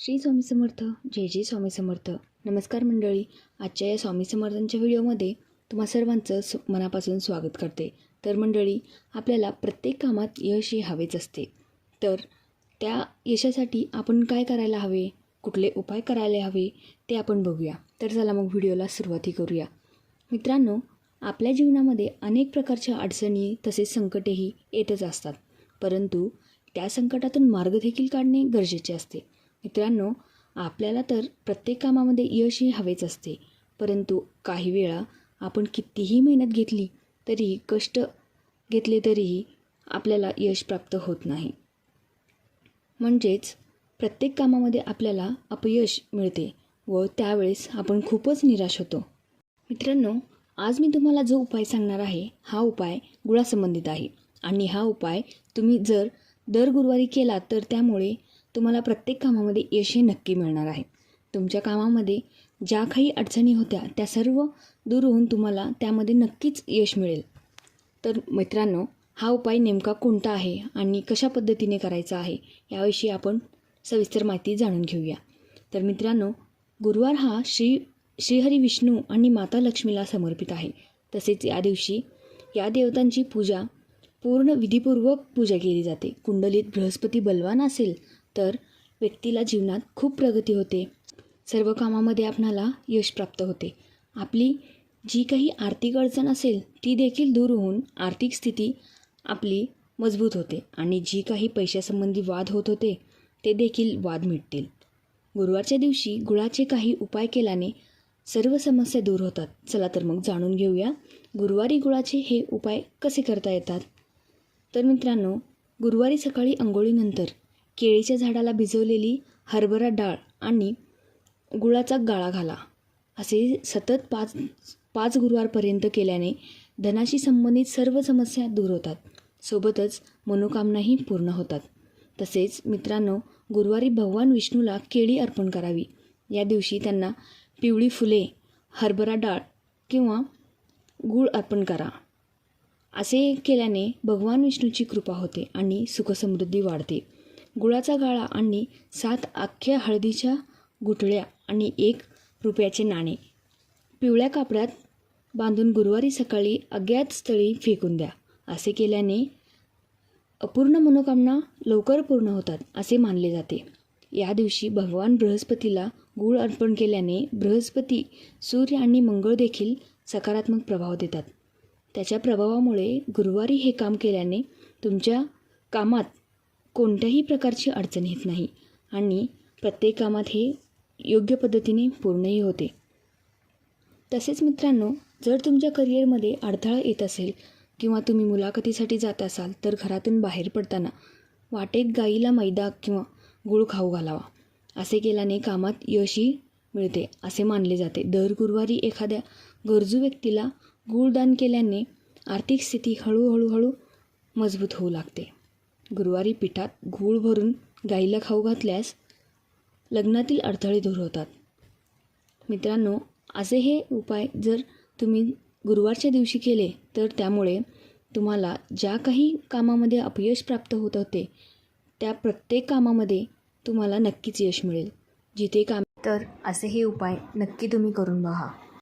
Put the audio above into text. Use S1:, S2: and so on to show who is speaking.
S1: श्री स्वामी समर्थ. जय जय स्वामी समर्थ. नमस्कार मंडळी. आजच्या या स्वामी समर्थांच्या व्हिडिओमध्ये तुम्हा सर्वांचं मनापासून स्वागत करते. तर मंडळी, आपल्याला प्रत्येक कामात यश हे हवेच असते. तर त्या यशासाठी आपण काय करायला हवे, कुठले उपाय करायला हवे ते आपण बघूया. तर चला मग व्हिडिओला सुरुवात करूया. मित्रांनो, आपल्या जीवनामध्ये अनेक प्रकारच्या अडचणी तसेच संकटेही येतच असतात, परंतु त्या संकटातून मार्ग देखील काढणे गरजेचे असते. मित्रांनो, आपल्याला तर प्रत्येक कामामध्ये यश हे हवेच असते, परंतु काही वेळा आपण कितीही मेहनत घेतली तरीही, कष्ट घेतले तरीही आपल्याला यश प्राप्त होत नाही. म्हणजेच प्रत्येक कामामध्ये आपल्याला अपयश मिळते व त्यावेळेस आपण खूपच निराश होतो. मित्रांनो, आज मी तुम्हाला जो उपाय सांगणार आहे हा उपाय गुळासंबंधित आहे आणि हा उपाय तुम्ही जर दर गुरुवारी केला तर त्यामुळे तुम्हाला प्रत्येक कामामध्ये यश हे नक्की मिळणार आहे. तुमच्या कामामध्ये ज्या काही अडचणी होत्या त्या सर्व दूर होऊन तुम्हाला त्यामध्ये नक्कीच यश मिळेल. तर मित्रांनो, हा उपाय नेमका कोणता आहे आणि कशा पद्धतीने करायचा आहे याविषयी आपण सविस्तर माहिती जाणून घेऊया. तर मित्रांनो, गुरुवार हा श्रीहरी विष्णू आणि माता लक्ष्मीला समर्पित आहे. तसेच या दिवशी या देवतांची पूजा पूर्ण विधीपूर्वक पूजा केली जाते. कुंडलीत बृहस्पती बलवान असेल तर व्यक्तीला जीवनात खूप प्रगती होते, सर्व कामामध्ये आपणाला यश प्राप्त होते. आपली जी काही आर्थिक अडचण असेल ती देखील दूर होऊन आर्थिक स्थिती आपली मजबूत होते आणि जी काही पैशासंबंधी वाद होत होते ते देखील वाद मिटतील. गुरुवारच्या दिवशी गुळाचे काही उपाय केल्याने सर्व समस्या दूर होतात. चला तर मग जाणून घेऊया गुरुवारी गुळाचे हे उपाय कसे करता येतात. तर मित्रांनो, गुरुवारी सकाळी अंघोळीनंतर केळीच्या झाडाला भिजवलेली हरभरा डाळ आणि गुळाचा गाळा घाला. असे सतत पाच गुरुवारपर्यंत केल्याने धनाशी संबंधित सर्व समस्या दूर होतात, सोबतच मनोकामनाही पूर्ण होतात. तसेच मित्रांनो, गुरुवारी भगवान विष्णूला केळी अर्पण करावी. या दिवशी त्यांना पिवळी फुले, हरभरा डाळ किंवा गूळ अर्पण करा. असे केल्याने भगवान विष्णूची कृपा होते आणि सुखसमृद्धी वाढते. गुळाचा गाळा आणि 7 अख्ख्या हळदीच्या गुठळ्या आणि 1 रुपयाचे नाणे पिवळ्या कापडात बांधून गुरुवारी सकाळी अज्ञात स्थळी फेकून द्या. असे केल्याने अपूर्ण मनोकामना लवकर पूर्ण होतात असे मानले जाते. या दिवशी भगवान बृहस्पतीला गूळ अर्पण केल्याने बृहस्पती, सूर्य आणि मंगळ देखील सकारात्मक प्रभाव देतात. त्याच्या प्रभावामुळे गुरुवारी हे काम केल्याने तुमच्या कामात कोणत्याही प्रकारची अडचण येत नाही आणि प्रत्येक कामात हे योग्य पद्धतीने पूर्णही होते. तसेच मित्रांनो, जर तुमच्या करिअरमध्ये अडथळा येत असेल किंवा तुम्ही मुलाखतीसाठी जात असाल तर घरातून बाहेर पडताना वाटेत गाईला मैदा किंवा गूळ खाऊ घालावा. असे केल्याने कामात यशही मिळते असे मानले जाते. दर गुरुवारी एखाद्या गरजू व्यक्तीला गूळदान केल्याने आर्थिक स्थिती हळूहळू मजबूत होऊ लागते. गुरुवारी पिठात गूळ भरून गाईला खाऊ घातल्यास लग्नातील अडथळे दूर होतात. मित्रांनो, असे हे उपाय जर तुम्ही गुरुवारच्या दिवशी केले तर त्यामुळे तुम्हाला ज्या काही कामामध्ये अपयश प्राप्त होत होते त्या प्रत्येक कामामध्ये तुम्हाला नक्कीच यश मिळेल. जिथे काम तर असे हे उपाय नक्की तुम्ही करून बघा.